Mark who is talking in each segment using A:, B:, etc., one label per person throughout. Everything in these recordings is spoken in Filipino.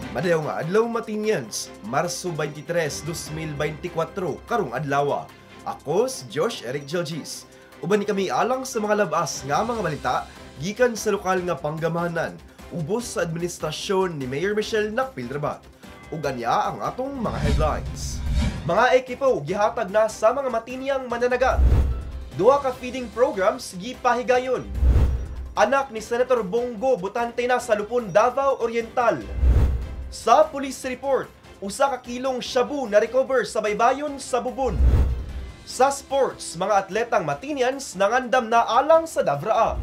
A: Madayaw nga adlaw Matinyans, Marso 23, 2024, karong adlaw. Ako si Josh Eric Gelgis. Uban ni kami alang sa mga labas nga mga balita gikan sa lokal nga panggamahanan ubos sa administrasyon ni Mayor Michelle Nakpilrabat. Ug anya ang atong mga headlines. Mga ekipo gihatag na sa mga Matinyang mananagat. Duha ka feeding programs gipahigayon. Anak ni Senator Bongo butante na sa Lupon, Davao Oriental. Sa police report, usa ka kilong shabu na recover sa baybayon sa Bubon. Sa sports, mga atletang Matinyans nangandam na alang sa Davraa.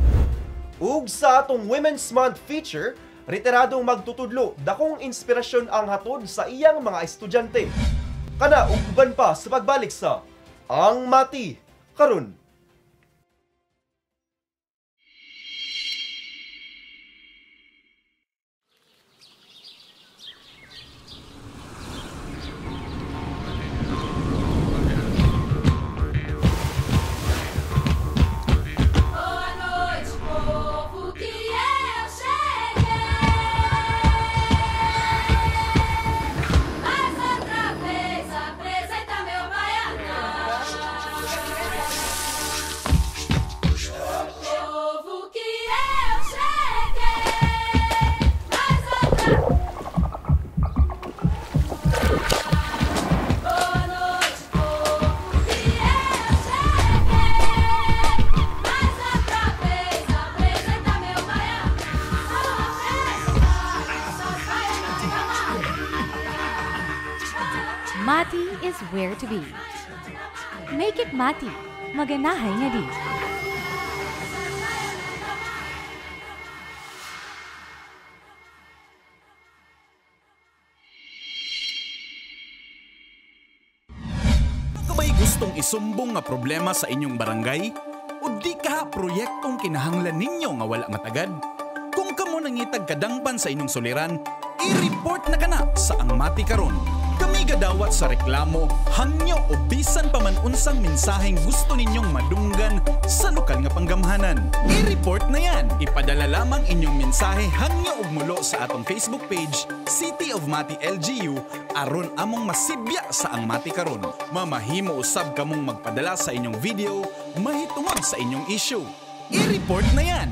A: Ug sa atong Women's Month feature, retiradong magtutudlo dakong inspirasyon ang hatod sa iyang mga estudyante. Kana ug uban pa sa pagbalik sa Ang Mati karon.
B: Mati is where to be. Make it Mati. Maganahay nga di.
C: Kabay gustong isumbong nga problema sa inyong barangay? O di ka proyektong kinahanglan ninyo nga wala matagad? Kung kamo nangitag kadangpan sa inyong suliran, i-report na kana sa Ang Mati karon. Kami gadawat sa reklamo, hangyo o bisan pa man unsang mensaheng gusto ninyong madunggan sa lokal nga panggamhanan. I-report na yan. Ipadala lamang inyong mensahe hangyo ug mulo sa atong Facebook page, City of Mati LGU, aron among masibya sa Ang Mati karon. Mamahimo usab kamong magpadala sa inyong video, mahitungod sa inyong issue. I-report na yan.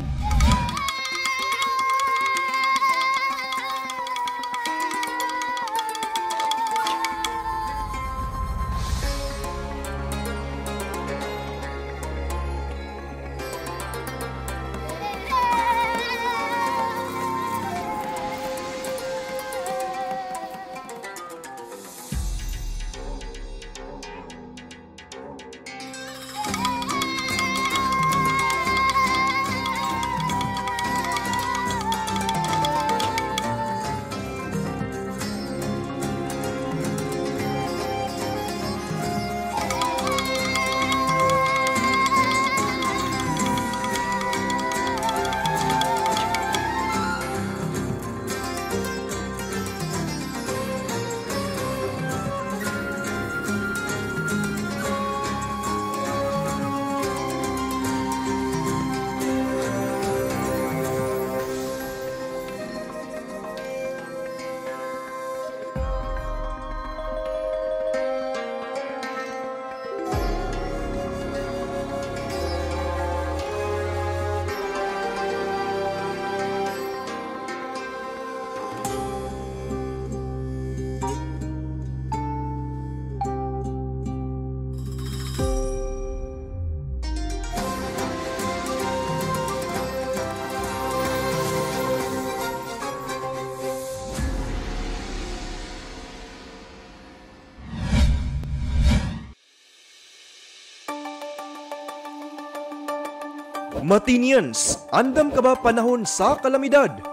A: Matinyans, andam ka ba panahon sa kalamidad?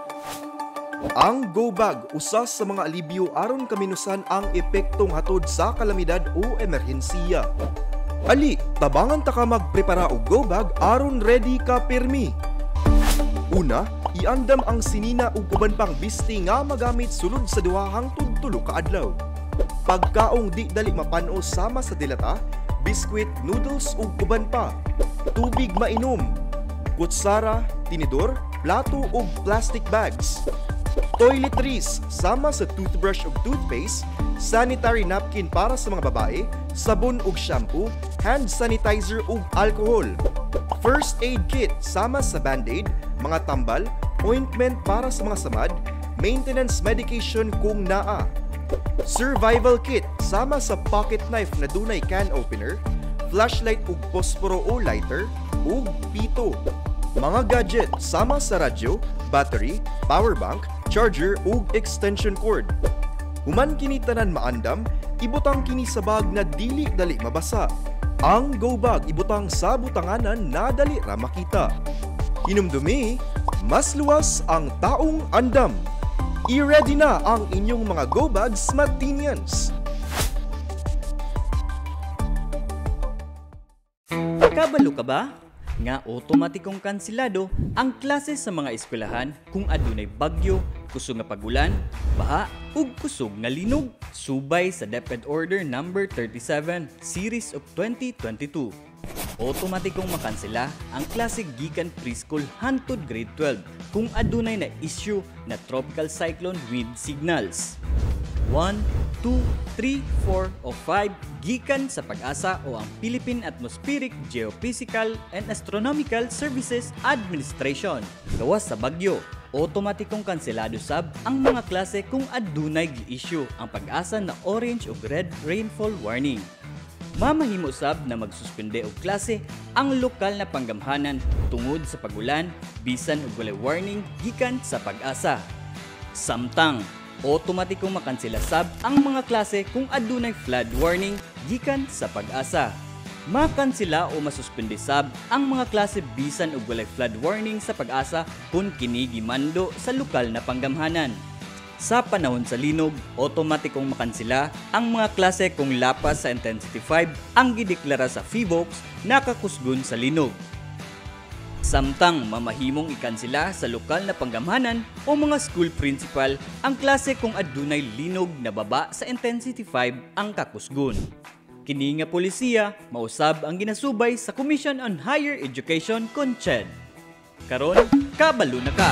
A: Ang Go Bag usa sa mga alibyo aron kaminusan ang epektong hatod sa kalamidad o emerhensiya. Ali, tabangan ta ka magprepara og Go Bag aron ready ka pirmi. Una, iandam ang sinina ug uban pang bisti nga magamit sulod sa duha hangtod tulo ka adlaw. Pagkaong di dali mapano sama sa dilata, biskwit, noodles ug uban pa. Tubig mainom, kutsara, tinidor, plato ug plastic bags. Toiletries sama sa toothbrush ug toothpaste, sanitary napkin para sa mga babae, sabon ug shampoo, hand sanitizer ug alcohol. First aid kit sama sa band-aid, mga tambal, ointment para sa mga samad, maintenance medication kung naa. Survival kit sama sa pocket knife na dunay can opener, flashlight ug posporo o lighter, ug pito. Mga gadget sama sa radyo, battery, power bank, charger ug extension cord. Human kini tanan maandam, ibutang kini sa bag na dili dali mabasa. Ang go bag ibutang sa butanganan na dali ra makita. Hinumdumi, mas luwas ang taong andam. I-ready na ang inyong mga go bags, Matinians.
D: Kabalo ka ba? Nga otomatikong kansilado ang klase sa mga eskwelahan kung adunay bagyo, kusog nga pagulan, baha, ug kusog nga linog. Subay sa DepEd Order No. 37 Series of 2022. Otomatikong makansela ang klase gikan preschool hangtod grade 12 kung adunay na issue na tropical cyclone wind signals. 1, 2, 3, 4 o 5 gikan sa Pag-asa o ang Philippine Atmospheric, Geophysical and Astronomical Services Administration. Gawas sa bagyo, otomatikong kanselado sab ang mga klase kung adunay gi-issue ang Pag-asa na orange o red rainfall warning. Mamahimo sab na magsuspende og klase ang lokal na panggamhanan tungod sa pagulan bisan og walay warning gikan sa Pag-asa. Samtang otomatikong makansela sab ang mga klase kung adunay flood warning gikan sa Pag-asa. Makansela o masuspende sab ang mga klase bisan og walay flood warning sa Pag-asa kung kini gimando sa lokal na panggamhanan. Sa panahon sa linog, otomatikong makansela ang mga klase kung lapas sa intensity 5 ang gideklara sa PHIVOLCS nakakusgon sa linog. Samtang mamahimong ikansela sa lokal na panggamhanan o mga school principal ang klase kung adunay linog na baba sa intensity 5 ang kakusgon. Kini nga polisiya mausab ang ginasubay sa Commission on Higher Education CONCHED. Karon, kabalo na ka!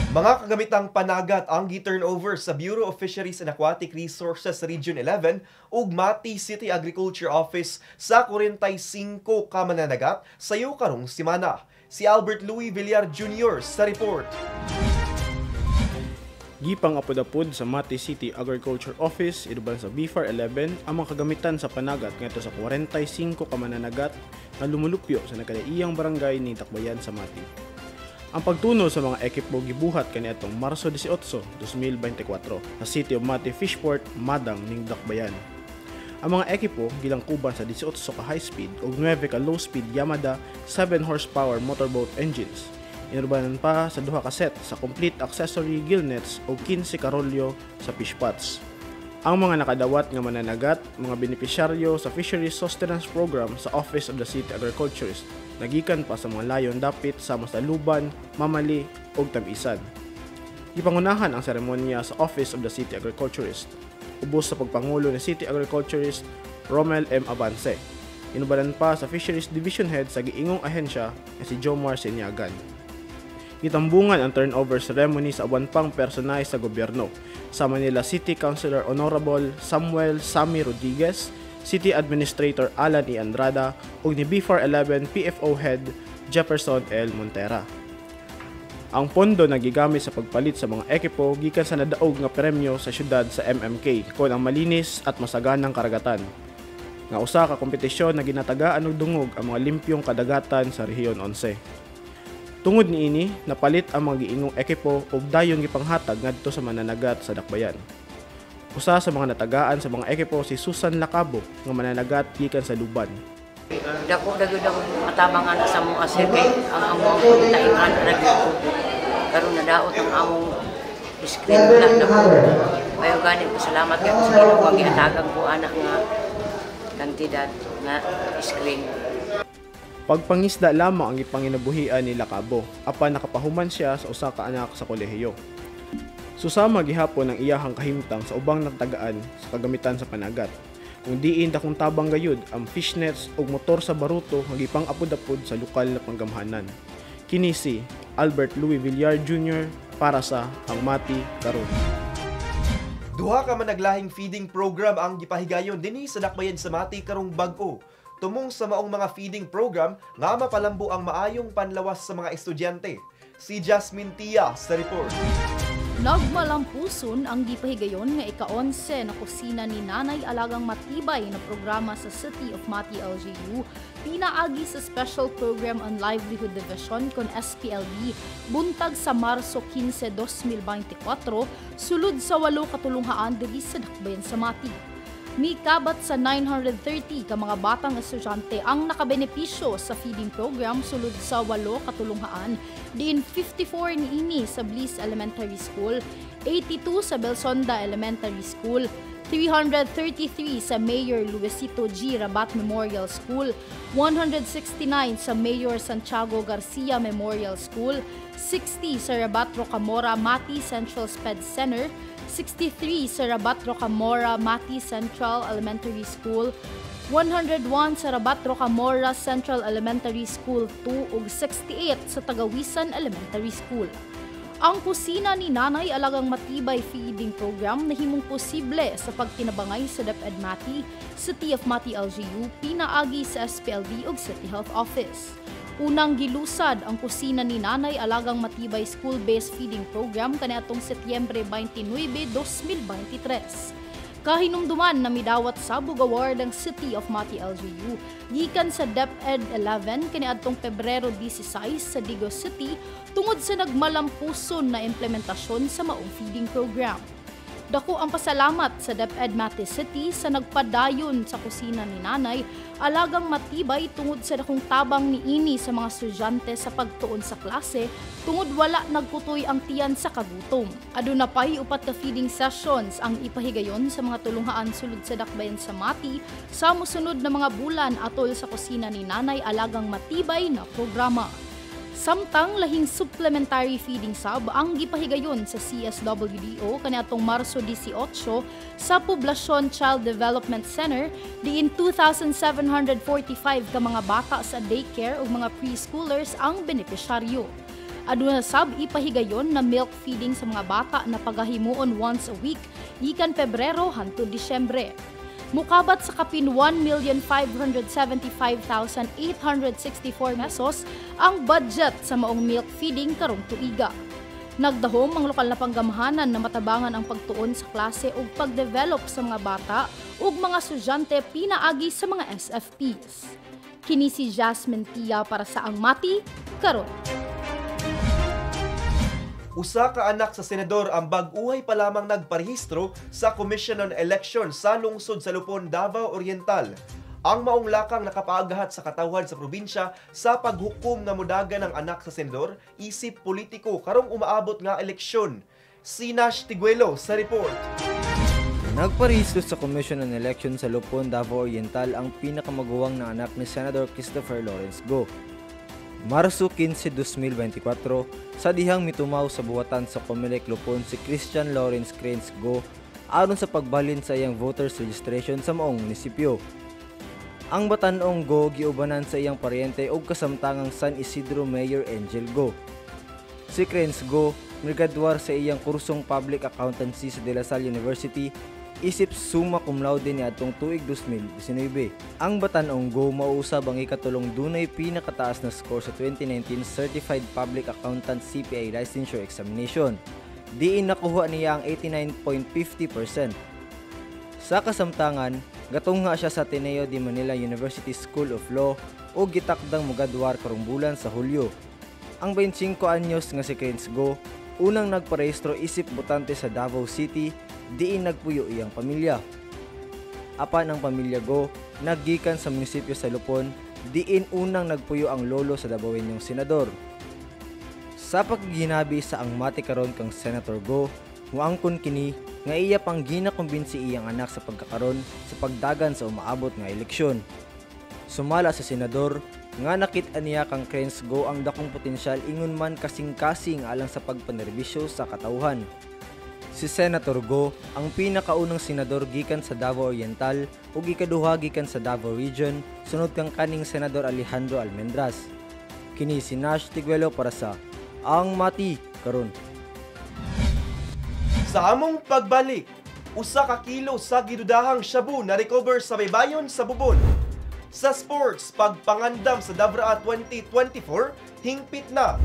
A: Mga kagamitang panagat ang gi-turnover sa Bureau of Fisheries and Aquatic Resources Region 11 ug Mati City Agriculture Office sa 45 ka mananagat sayo karong semana. Si Albert Louis Villar Jr. sa report.
E: Gipang apod-apod sa Mati City Agriculture Office inuban sa BFAR 11 ang mga kagamitan sa panagat ngadto sa 45 ka mananagat nga lumulupyo sa nagkalaiyang barangay ni Dakbayan sa Mati. Ang pagtuno sa mga ekipo gibuhat kaniadtong Marso 18, 2024 sa City of Mati Fishport, Madang ning Dakbayan. Ang mga ekipo gilangkuban sa 18 ka high-speed ug 9 ka low-speed Yamada 7 horsepower motorboat engines. Inubanan pa sa duha ka set sa complete accessory gill nets o 15 ka rolyo sa fish pots. Ang mga nakadawat nga mananagat, mga benepisyaryo sa Fisheries Sustenance Program sa Office of the City Agriculturist, nagikan pa sa mga layon dapit sama sa Luban, Mamali ug Tamisan. Ipangunahan ang seremonya sa Office of the City Agriculturist, ubos sa pagpangulo ni City Agriculturist Romel M. Avance. Inubanan pa sa Fisheries Division Head sa giingong ahensya na si Jomar Senyagan. Itambungan ang turnover ceremony sa uban pang personay sa gobyerno, sama nila City Councilor Honorable Samuel Sammy Rodriguez, City Administrator Alan E. Andrada ug ni BFAR 11 PFO Head Jefferson L. Montera. Ang pondo nagigamit sa pagpalit sa mga ekipo gikan sa nadaog nga premyo sa syudad sa MMK kon ang malinis at masaganang karagatan. Nga usa ka kompetisyon na ginatagaan og dungog ang mga limpyong kadagatan sa Rehiyon 11. Tungod niini, napalit ang mga giingong ekipo ug dayon gipanghatag ngadto sa mananagat sa Dakbayan. Usa sa mga natagaan sa mga ekipo si Susan Lacabo nga mananagat gikan sa Luban.
F: Dako dagud ang matabangan sa mga sir kay ang among taingan ra gyud. Karon nadaot ang among screen na nako. Ayo gani salamat kay sa Ginoo giatagan ko anak nga kantidad nga screen.
E: Pagpangisda lamang ang ipanginabuhian ni Lacabo, apan nakapahuman siya sa usa ka anak sa kolehiyo. Susama gihapon ang iyahang kahimtang sa ubang nagtagaan sa kagamitan sa panagat. Kung diin dakong tabang gayud ang fishnets ug motor sa baruto nga gipang-apod-apod sa lokal na panggamhanan. Kini si Albert Louis Villar Jr. para sa Ang Mati Karon.
A: Duha ka man naglahing feeding program ang gipahigayon dinhi sa dakbayan sa Mati karong bag-o. Tumong sa maong mga feeding program nga mapalambo ang maayong panlawas sa mga estudyante. Si Jasmine Tia sa report.
G: Nagmalampuson ang gipahigayon nga ika-11 na kusina ni Nanay Alagang Matibay na programa sa City of Mati LGU, pinaagi sa Special Program on Livelihood Division kon SPLD, buntag sa Marso 15, 2024, sulod sa 8 katulunghaan diri sa dakbayan sa Mati. Mikabat sa 930 ka mga batang estudyante ang nakabenepisyo sa feeding program sulod sa 8 katulunghaan, diin 54 niini sa Bliss Elementary School, 82 sa Belsonda Elementary School, 333 sa Mayor Luisito G. Rabat Memorial School, 169 sa Mayor Santiago Garcia Memorial School, 60 sa Rabat Rocamora Mati Central SPED Center, 63 sa Rabat Rocamora Mati Central Elementary School, 101 sa Rabat Rocamora Central Elementary School 2 ug 68 sa Tagawisan Elementary School. Ang kusina ni Nanay Alagang Matibay feeding program nahimong posible sa pagtinabangay sa DepEd Mati, City of Mati LGU, pinaagi sa SPLD ug City Health Office. Unang gilusad ang kusina ni Nanay Alagang Matibay School-Based Feeding Program kaniadtong Setyembre 29, 2023. Kahinumduman na midawat sa Award ang City of Mati LGU gikan sa DepEd 11 kaniadtong Pebrero 16 sa Digos City tungod sa nagmalampuson na implementasyon sa maong feeding program. Dako ang pasalamat sa DepEd Mati City sa nagpadayon sa kusina ni Nanay Alagang Matibay tungod sa dakong tabang niini sa mga estudyante sa pagtuon sa klase tungod wala nagkutoy ang tiyan sa kagutom. Aduna pay 4 ka feeding sessions ang ipahigayon sa mga tulunghaan sulod sa dakbayan sa Mati sa mosunod na mga bulan atol sa kusina ni Nanay Alagang Matibay na programa. Samtang lahing supplementary feeding sub ang gipahigayon sa CSWDO kaniadtong Marso 18 sa Poblasyon Child Development Center diin 2,745 ka mga bata sa daycare ug mga preschoolers ang benepisyaryo. Aduna sab ipahigayon na milk feeding sa mga bata na pagahimuon once a week gikan Pebrero hangtod Disyembre. Mukabat sa kapin 1,575,864 pesos ang budget sa maong milk feeding karong tuiga. Nagdahom ang lokal na panggamahanan na matabangan ang pagtuon sa klase ug pagdevelop sa mga bata ug mga estudyante pinaagi sa mga SFPs. Kini si Jasmine Tia para sa Ang Mati Karon.
A: Usa ka anak sa senador ang bag-uhay pa lamang nagparehistro sa Commission on Election sa lungsod sa Lupon, Davao Oriental. Ang maong lakang nakapaagahat sa katawhan sa probinsya sa paghukom nga modagan ng anak sa senador isip politiko karong umaabot nga eleksyon. Si Nash Tiguelo sa report.
H: Nagparehistro sa Commission on Election sa Lupon, Davao Oriental ang pinakamaguwang na anak ni Senator Christopher Lawrence Go. Marso 15, 2024, sa dihang mitumaw sa buwatan sa Comelec Lupon si Christian Lawrence Cranes Go aron sa pagbalin sa iyang voters registration sa maong munisipyo. Ang batan-ong Go giubanan sa iyang paryente ug kasamtangang San Isidro Mayor Angel Go. Si Cranes Go migraduar sa iyang kursong Public Accountancy sa De La Salle University isip summa cum laude niadtong tuig 2019. Ang batan-ong Go mauusab ang ikatulong dunay pinakataas na score sa 2019 Certified Public Accountant CPA Licensure Examination. Diin nakuha niya ang 89.50%. Sa kasamtangan, gatungha siya sa Ateneo de Manila University School of Law o gitakdang mogadwar karong bulan sa Hulyo. Ang 25 anyos nga si Cranes Go unang nagparehistro isip botante sa Davao City, diin nagpuyo iyang pamilya. Apan ang pamilya Go naggikan sa munisipyo sa Lupon, diin unang nagpuyo ang lolo sa Davaoenyong senador. Sa pagginabi sa Ang Mati Karon kang Senator Go, muangkon kini nga iya pang ginakumbinsi iyang anak sa pagkakaron sa pagdagan sa umaabot nga eleksyon. Sumala sa senador nga nakit-an niya kang Cranes Go ang dakong potensyal ingon man kasing-kasing alang sa pagpanerbisyo sa katawhan. Si Senator Go ang pinakaunang senador gikan sa Davao Oriental ug ikaduha gikan sa Davao Region sunod kang kaning Senador Alejandro Almendras. Kini si Nash Tiguelo para sa Ang Mati Karon.
A: Sa among pagbalik, usa ka kilo sa gidudahang shabu na recover sa baybayon sa Bubon. Sa sports, pagpangandam sa Davraa 2024, hingpit na.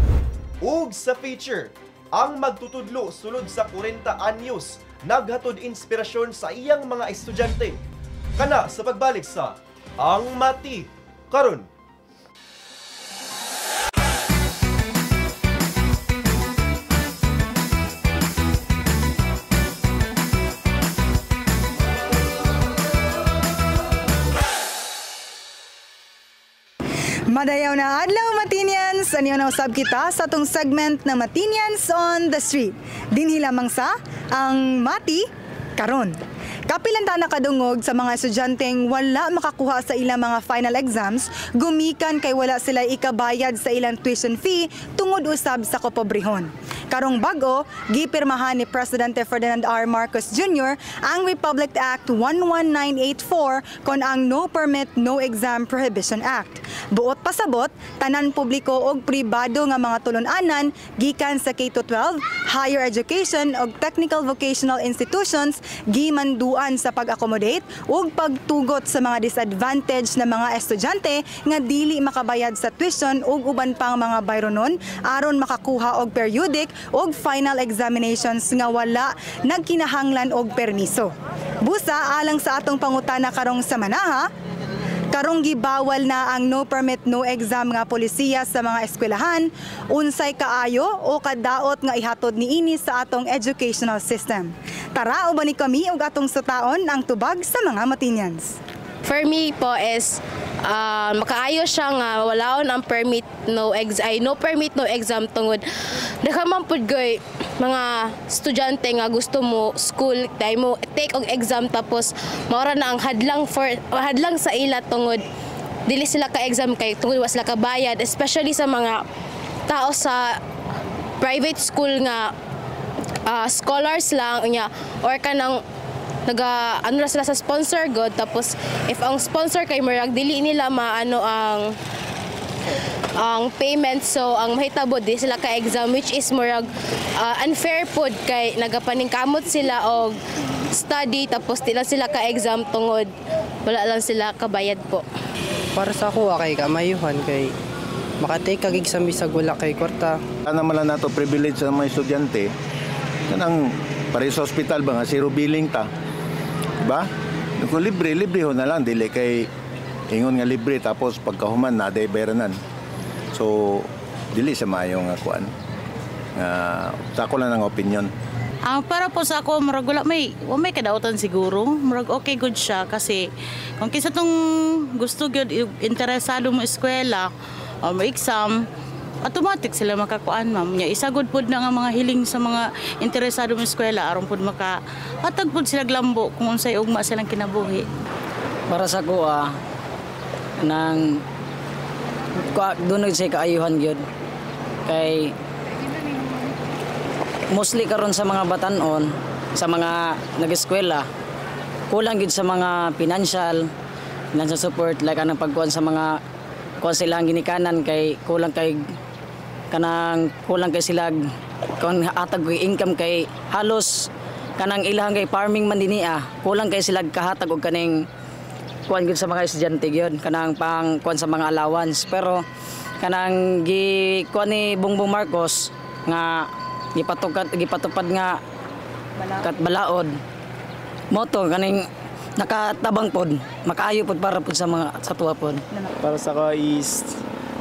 A: Ug sa feature, ang magtutudlo sulod sa 40 anyos naghatod inspirasyon sa iyang mga estudyante. Kana sa pagbalik sa Ang Mati Karon.
I: Madayaw na adlaw Matinians, aniyo na usab kita sa tong segment na Matinians on the Street. Dinhi lamang sa Ang Mati Karon. Kapilanta na kadungog sa mga estudyanteng wala makakuha sa ilang mga final exams, gumikan kay wala sila ikabayad sa ilang tuition fee tungod usab sa kapobrehon. Karong bag-o, gipirmahan ni Presidente Ferdinand R. Marcos Jr. ang Republic Act 11984 kon ang No Permit, No Exam Prohibition Act. Buot pasabot, tanan publiko og pribado nga mga tulunanan gikan sa K-12, higher education og technical vocational institutions gimanduan sa pag-accommodate ug pagtugot sa mga disadvantaged na mga estudyante nga dili makabayad sa tuition ug uban pang mga bayronon aron makakuha og periodic ug final examinations nga wala nagkinahanglan og permiso. Busa alang sa atong pangutana karong sa Manaha, karong gibawal na ang no permit no exam nga polisiya sa mga eskwelahan, unsay kaayo o kadaot nga ihatod niini sa atong educational system. Tara uban ni kami ug atong sutaon ang tubag sa mga Matinians.
J: For me po is makaayo siya nga walaon ang permit no permit no exam tungod daghan pud goy mga estudyante nga gusto mo school tay mo take og exam tapos maura na ang hadlang sa ila tungod dili sila ka exam kay tungod wa sila ka bayad, especially sa mga tao sa private school nga scholars lang nya or kanang ano na sila sa sponsor god, tapos if ang sponsor kay murag dili nila maano ang payment, so ang mahitabo di sila ka exam, which is murag unfair pod kay nagapaningkamot sila og study tapos di lang sila ka exam tungod wala lang sila kabayad po.
K: Para sa ako kay kamayuhan kay makatake kag exam bisag wala kay kwarta.
L: Ana man lang nato privilege sa mga estudyante kanang para sa hospital ba nga zero billing ta. Diba? Kung libre ho na lang. Dili kay ingon nga libre tapos pagkahuman na day bayranan. So, dili sa mayong kuan. Sa ako lang ng opinion.
M: Para po sa ako, murag wala may kadautan siguro. Murag okay good siya kasi kung kisa tong gusto gyud interesado mo eskwela o mo exam, automatic sila makakuan ma'am. Isagod pod na nga mga hiling sa mga interesado mo eskwela aron pod hatag pod sila glambo kung unsay ugma silang kinabuhi.
K: Para sa ko nang dunay say kaayuhan gyud kay mostly karon sa mga batanon sa mga nag-eskwela kulang gyud sa mga financial support like anang pagkuan sa mga kuan silang ginikanan kay kulang kay sila kung hatag income kay halos kanang ilang kay farming man dinia kulang kay sila kahatag og kaning kuan gyud sa mga estudyante gyud kanang pang kuan sa mga allowance, pero kanang kuan ni Bongbong Marcos nga gipatupad nga balaod moto kaning nakatabang pod makaayo pod para pod sa mga sa tuwa pod.
E: Para sa ko is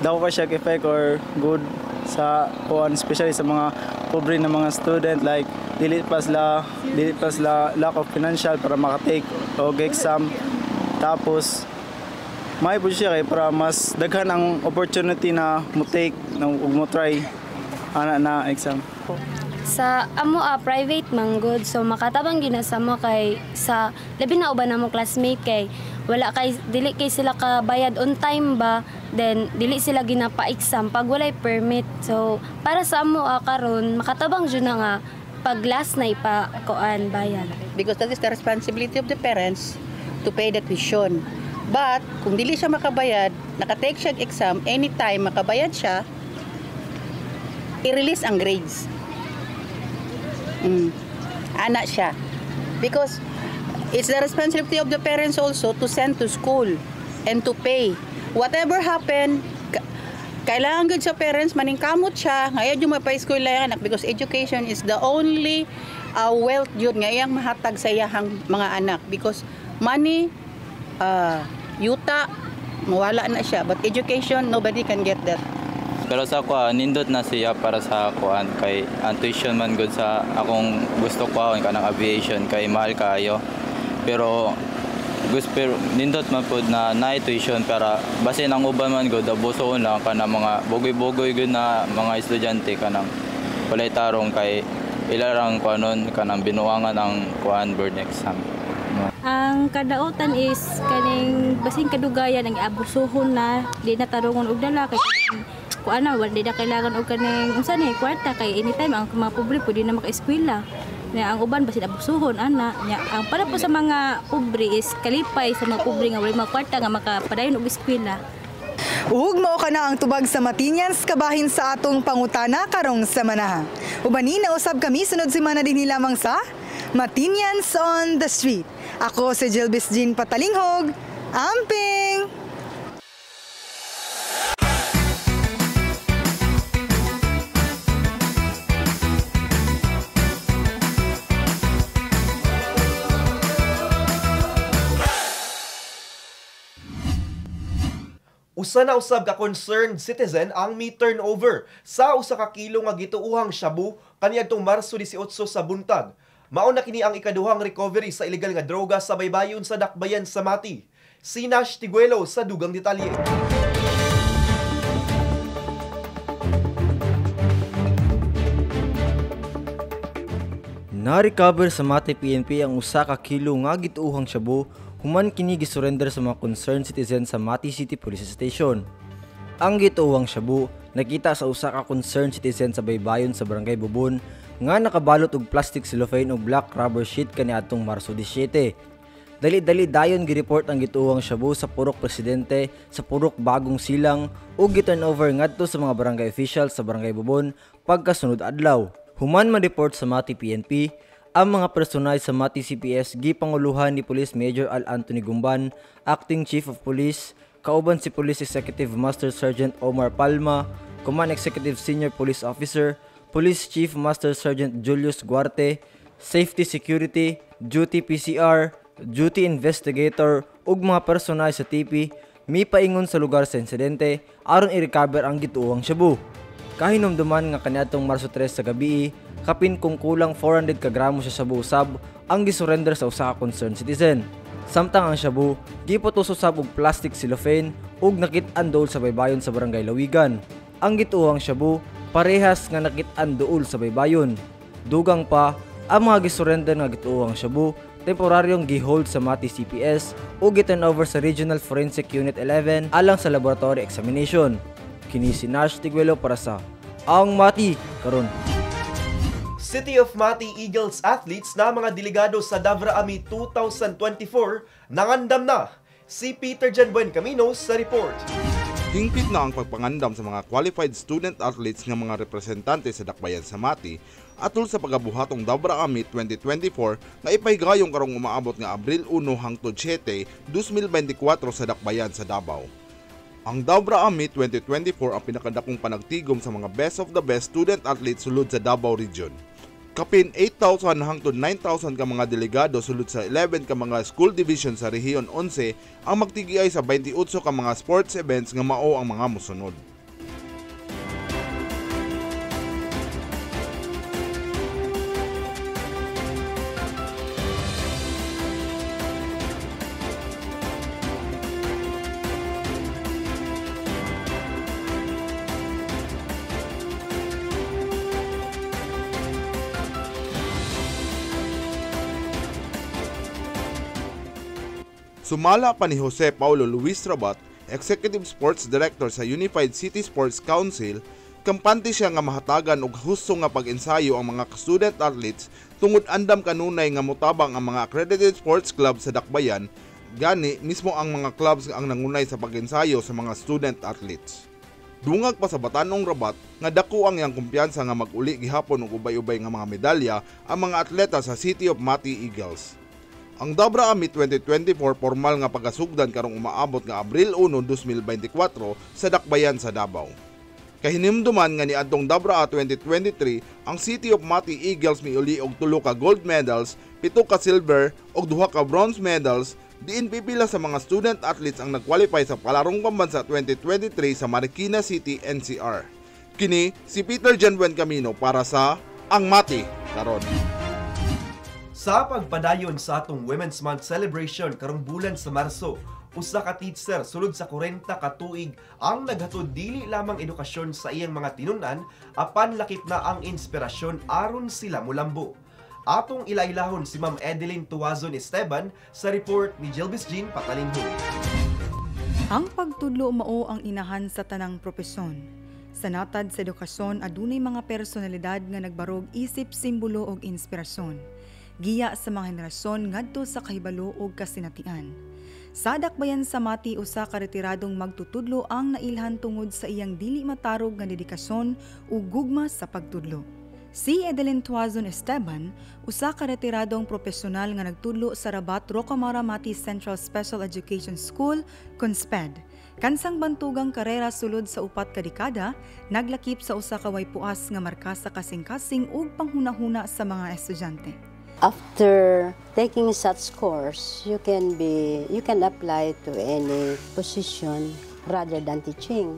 E: daw pa siya effect or good sa kuan especially sa mga pobre na mga student like dili pa sila lack of financial para makatake og exam, tapos may po siya kay para mas daghan ang opportunity na mo take mo try na exam.
N: Sa amo private man good, so makatabang ginasa mo kay sa labi na uban namo classmate kay wala kay dili kay sila ka bayad on time ba, then dili sila ginapa-exam pag walay permit. So para sa amo karon makatabang jud na nga pag last na ipa-kuan bayad.
O: Because that is the responsibility of the parents to pay the tuition. But kung dili siya makabayad, nakatake siya exam, anytime makabayad siya, i-release ang grades. Anak siya. Because it's the responsibility of the parents also to send to school and to pay. Whatever happen, kailangan good sa parents, maningkamot siya, ngayon yung mapa-school lang anak because education is the only wealth yun, ngayang mahatag sa iyahang mga anak because money, yuta, mawala na siya. But education, nobody can get that.
P: Pero sa kuan, nindot na siya para sa kuan kay tuition man good sa akong gusto ko kanang aviation kay mahal kaayo. Pero nindot man pud na tuition para basin ang uban man good abuso lang kana mga bogoy-bogoy good na mga estudyante kanang walay tarong kay ilarang kuanon kanang binuangan ang kuan board exam.
Q: Ang kadautan is kaning basing kadugayan ang abusuhon na di na tarungon og dala kay kuana wala na kailangan og kaning unsa ni kwarta kay anytime ang mga pobre pwede na maka-eskwela. Na ang uban basin abusuhon ana nya ang para po sa mga pobre is kalipay sa mga pobre nga wala mga kwarta nga makapadayon og eskwela.
I: Uhog mao kana ang tubag sa Matinyans kabahin sa atong pangutana karong semana. Ubani na usab kami sunod semana dinhi lamang sa Matinyans on the Street. Ako si Jilbis Jean Patalinghog. Amping!
A: Usa na usab ka concerned citizen ang mi-turnover sa usa ka kilo nga gituuhang shabu kaniadtong Marso 18 sa buntag. Mao na kini ang ikaduhang recovery sa illegal nga droga sa baybayon sa Dakbayan sa Mati. Si Nash Tiguelo sa dugang detalye.
H: Na-recover sa Mati PNP ang usa ka kilo nga gituuhang shabu human kini gisurrender sa mga concerned citizen sa Mati City Police Station. Ang gituuhang shabu nakita sa usa ka concerned citizen sa baybayon sa Barangay Bubon nga nakabalot og plastic cellophane ug black rubber sheet kaniadtong Marso 17. Dali-dali dayon gireport ang gituuhang shabu sa Purok Presidente sa Purok Bagong Silang ug gi-turnover ngadto sa mga barangay officials sa Barangay Bubon pagkasunod adlaw. Human ma-report sa Mati PNP ang mga personal sa Mati CPS gipanguluhan ni Police Major Al Anthony Gumban, Acting Chief of Police, kauban si Police Executive Master Sergeant Omar Palma, Command Executive Senior Police Officer, Police Chief Master Sergeant Julius Guarte, Safety Security, Duty PCR, Duty Investigator ug mga personal sa TP mipaingon sa lugar sa insidente aron i-recover ang gituuhang shabu. Kahinumduman nga kaniadtong Marso 3 sa gabi, kapin kung kulang 400 ka gramo sa shabu usab ang gisurrender sa usa ka concerned citizen. Samtang ang shabu giputos usab og plastic cellophane ug nakit-an duol sa baybayon sa Barangay Lawigan. Ang gituuhang shabu parehas nga nakit-an duol sa baybayon. Dugang pa ang mga gisurrender nga gituuhang shabu temporaryong gihold sa Mati CPS ug gi-turn over sa Regional Forensic Unit 11 alang sa laboratory examination. Kini si Nash Tiguelo para sa Ang Mati Karon.
A: City of Mati Eagles athletes na mga delegado sa Davra Ami 2024 nangandam na. Si Peter Jan Buencamino sa report.
R: Hingpit na ang pagpangandam sa mga qualified student athletes ng mga representante sa Dakbayan sa Mati atol sa pagabuhatong Davra Ami 2024 na ipahigayong karong umaabot nga Abril 1 hangtod 7, 2024 sa Dakbayan sa Davao. Ang Davra Ami 2024 ang pinakadakong panagtigom sa mga best of the best student athletes sulod sa Davao Region. Kapin 8,000 hangtod 9,000 ka mga delegado sulod sa 11 ka mga school division sa Rehiyon 11 ang magtigiay sa 28 ka mga sports events nga mao ang mga mosunod. Sumala pa ni Jose Paulo Luis Rabat, Executive Sports Director sa Unified City Sports Council, kampante siya nga mahatagan og husto nga pag-ensayo ang mga student athletes tungod andam kanunay nga motabang ang mga accredited sports club sa Dakbayan, gani mismo ang mga clubs ang nangunay sa pag-ensayo sa mga student athletes. Dungag pa sa Batanong Rabat nga dako ang iyang kumpiyansa nga mag-uli gihapon og ubay-ubay nga mga medalya ang mga atleta sa City of Mati Eagles. Ang Dabra Amit 2024 formal nga pagasugdan karong umaabot nga Abril 1, 2024 sa Dakbayan sa Davao. Kahinimduman nga niadtong Dabra 2023, ang City of Mati Eagles miuli og 3 ka gold medals, 7 ka silver ug 2 ka bronze medals. Diin pipila sa mga student athletes ang nag-qualify sa Palarong Pambansa 2023 sa Marikina City, NCR. Kini si Peter Jenwen Camino para sa Ang Mati Karon.
A: Sa pagpadayon sa atong Women's Month celebration karong bulan sa Marso, usa ka teacher sulod sa 40 ka tuig ang naghatod dili lamang edukasyon sa iyang mga tinunan, apan lakip na ang inspirasyon aron sila mulambo. Atong ilailahon si Ma'am Edeline Tuazon Esteban sa report ni Jelvis Jean Patalinho.
I: Ang pagtudlo mao ang inahan sa tanang propesyon. Sa natad sa edukasyon adunay mga personalidad nga nagbarog isip, simbolo ug inspirasyon. Giya sa mga henerasyon ngadto sa kahibalo ug kasinatian. Sa Dakbayan sa Mati, usa ka retiradong magtutudlo ang nailhan tungod sa iyang dili matarog nga dedikasyon ug gugma sa pagtudlo. Si Edeline Tuazon Esteban, usa ka retiradong profesional nga nagtudlo sa Rabat Rocamora Mati Central Special Education School, CONSPED. Kansang bantugang karera sulod sa 4 ka dekada, naglakip sa usa ka way puas nga marka sa kasing-kasing ug panghunahuna sa mga estudyante.
S: After taking such course, you can apply to any position rather than teaching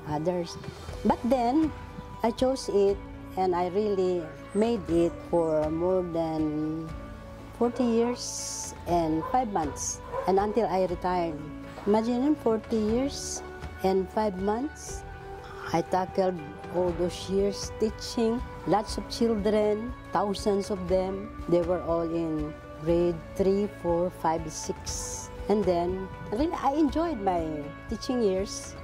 S: others. But then I chose it. And I really made it for more than 40 years and 5 months. And until I retired. Imagine 40 years and 5 months. I tackled all those years teaching lots of children, thousands of them. They were all in grade 3, 4, 5, 6. And then, really, I enjoyed my teaching years.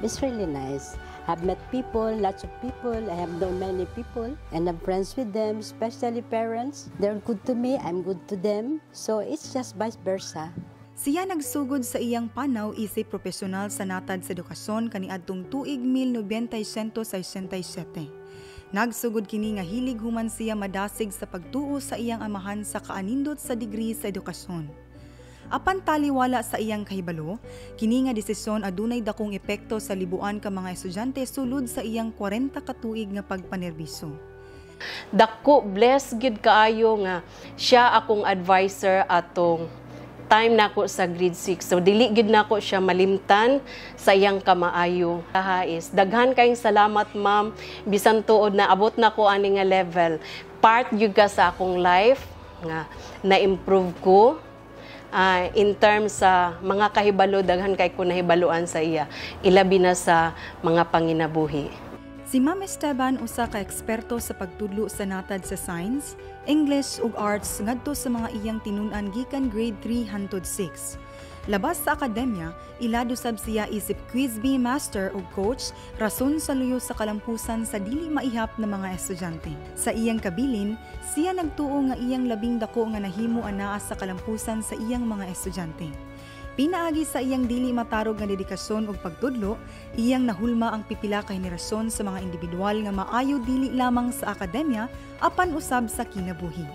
S: It's really nice. I've met people, lots of people. I have known many people and I'm friends with them, especially parents. They're good to me, I'm good to them. So it's just vice versa.
I: Siya nagsugod sa iyang panaw isip profesional sa natad sa edukasyon kaniadtong tuig 1967. Nagsugod kini nga hilig human siya madasig sa pagtuo sa iyang amahan sa kaanindot sa degree sa edukasyon. Apan taliwala sa iyang kahibalo, kini nga desisyon adunay dakong epekto sa libuan ka mga estudyante sulod sa iyang 40 ka tuig nga pagpanerbiso.
T: Dako blessed gyud kaayo nga siya akong advisor atong time nako sa grade 6. So dili gyud nako siya malimtan sa iyang kamaayo. Is daghan kayong salamat ma'am, bisan tuod na abot nako ani nga level. Part gyud ka sa akong life nga na-improve ko. In terms sa mga kahibalo, daghan kay ko nahibaluan sa iya, ilabi na sa mga panginabuhi.
I: Si Ma'am Esteban usa ka eksperto sa pagtudlo sa natad sa science, English ug arts ngadto sa mga iyang tinun-an gikan grade 3 hangtod 6. Labas sa akademya, ilado sab siya isip quiz bee master ug coach, rason sa luyo sa kalampusan sa dili maihap na mga estudyante. Sa iyang kabilin, siya nagtuo nga iyang labing dako nga nahimo anaa sa kalampusan sa iyang mga estudyante. Pinaagi sa iyang dili matarog nga dedikasyon ug pagtudlo, iyang nahulma ang pipila ka henerasyon sa mga individual nga maayo dili lamang sa akademya apan usab sa kinabuhi.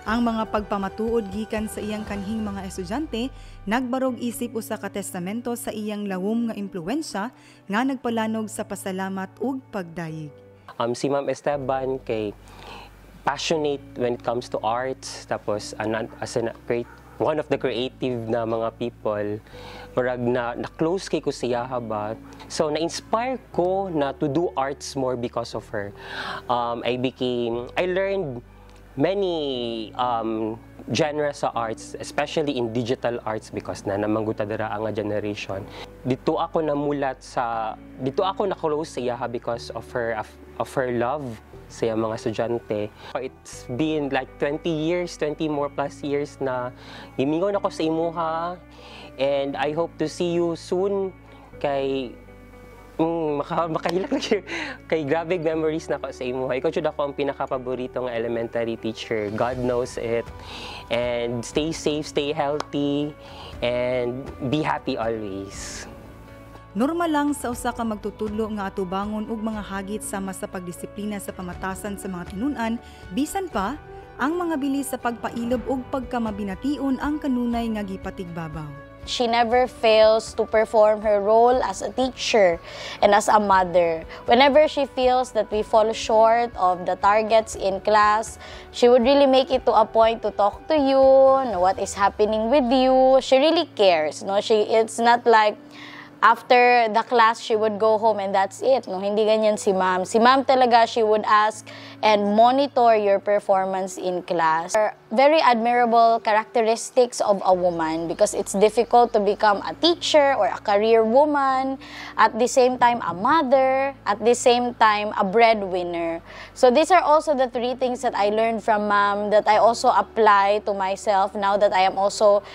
I: Ang mga pagpamatuod gikan sa iyang kanhing mga estudyante, nagbarog isip usa ka testamento sa iyang lawom nga impluwensya nga nagpalanog sa pasalamat ug pagdayeg.
U: Si Ma'am Esteban kay passionate when it comes to arts, tapos one of the creative na mga people, marag na close kay ko siya ba. So na-inspire ko na to do arts more because of her. I learned many genres sa arts, especially in digital arts because na namangguta dira ang generation. Dito ako na-close siya because of her love sa mga estudyante. It's been like 20 more plus years na gimingon ako sa imuha, and I hope to see you soon kay makahilak lang kay grabe memories na ako sa imo. Ikaw jud ako ang pinaka-paborito nga elementary teacher. God knows it. And stay safe, stay healthy, and be happy always.
I: Normal lang sa usa ka magtutudlo nga atubangon og mga hagit sama sa pagdisiplina sa pamatasan sa mga tinun-an, bisan pa ang mga bilis sa pagpailob og pagkamabination ang kanunay nga gipatigbabaw.
B: She never fails to perform her role as a teacher and as a mother. Whenever she feels that we fall short of the targets in class, she would really make it to a point to talk to you, know what is happening with you. She really cares. No? It's not like after the class, she would go home and that's it. No, hindi ganyan si ma'am. Si ma'am talaga, she would ask and monitor your performance in class. Very admirable characteristics of a woman because it's difficult to become a teacher or a career woman, at the same time a mother, at the same time a breadwinner. So these are also the 3 things that I learned from ma'am that I also apply to myself now that I am also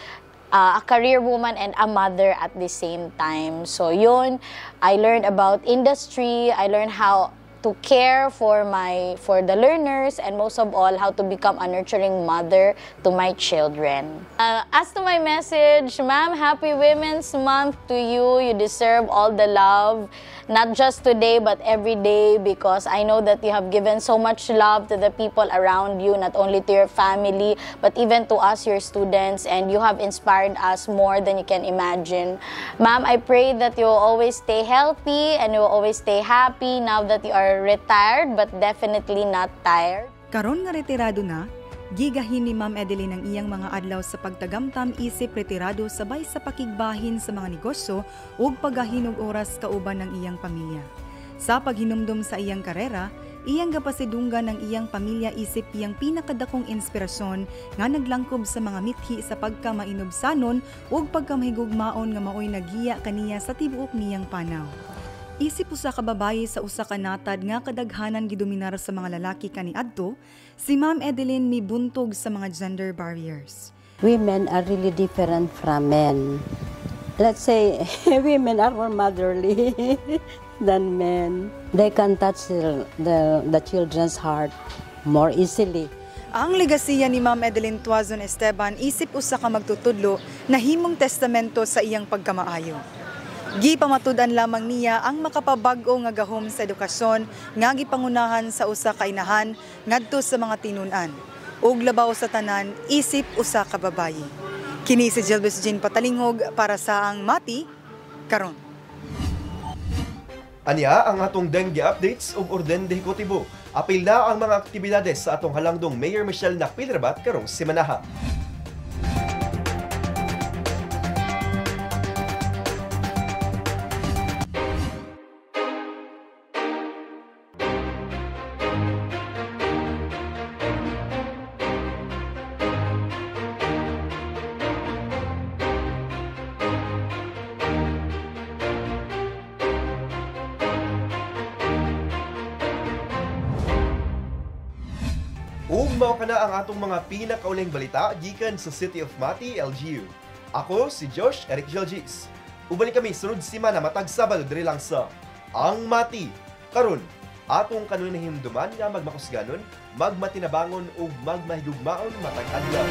B: a career woman and a mother at the same time. So yun, I learned about industry, I learned how to care for the learners, and most of all, how to become a nurturing mother to my children. As to my message, ma'am, happy Women's Month to you. You deserve all the love, not just today but every day, because I know that you have given so much love to the people around you, not only to your family, but even to us, your students, and you have inspired us more than you can imagine. Ma'am, I pray that you will always stay healthy and you will always stay happy now that you are retired, but definitely not tired.
I: Karon nga retirado na, gigahin ni Ma'am Edeline ang iyang mga adlaw sa pagtagamtam isip retirado sabay sa pakigbahin sa mga negosyo ug paggahinog oras kauban ng iyang pamilya. Sa paghinumdum sa iyang karera, iyang gapasidunggan ng iyang pamilya isip iyang pinakadakong inspirasyon nga naglangkob sa mga mithi sa pagkamainobsanon ug pagkamahigugmaon nga maoy nagiya kaniya sa tibuok niyang panaw. Isip usa ka babaye sa usa ka natad nga kadaghanan gidominar sa mga lalaki kaniadto, si Ma'am Edeline mibuntog sa mga gender barriers.
S: Women are really different from men. Let's say women are more motherly than men. They can touch the children's heart more easily.
I: Ang legasiya ni Ma'am Edeline Tuazon Esteban isip usa ka magtutudlo na himong testamento sa iyang pagkamaayo. Gipamatud-an lamang niya ang makapabag-o nga gahom sa edukasyon nga gipangunahan sa usa ka inahan ngadto sa mga tinun-an. Ug labaw sa tanan, isip usa ka babaye. Kini si Jelvis Jean Patalingog para sa ang Mati karon.
A: Anya ang atong dengue updates ug orden de Hikotibo. Apil na ang mga aktibidades sa atong halangdong Mayor Michelle Nakpilrabat karong semanaha. Ug mao kana ang atong mga pinakauling balita gikan sa City of Mati, LGU. Ako si Josh Eric Gelgis. Ubalik kami sunod semana matag Sabado diri lang sa Ang Mati. Karon, atong kanunay himduman nga magmakusganon, magmatinabangon ug magmahigugmaon matag adlaw.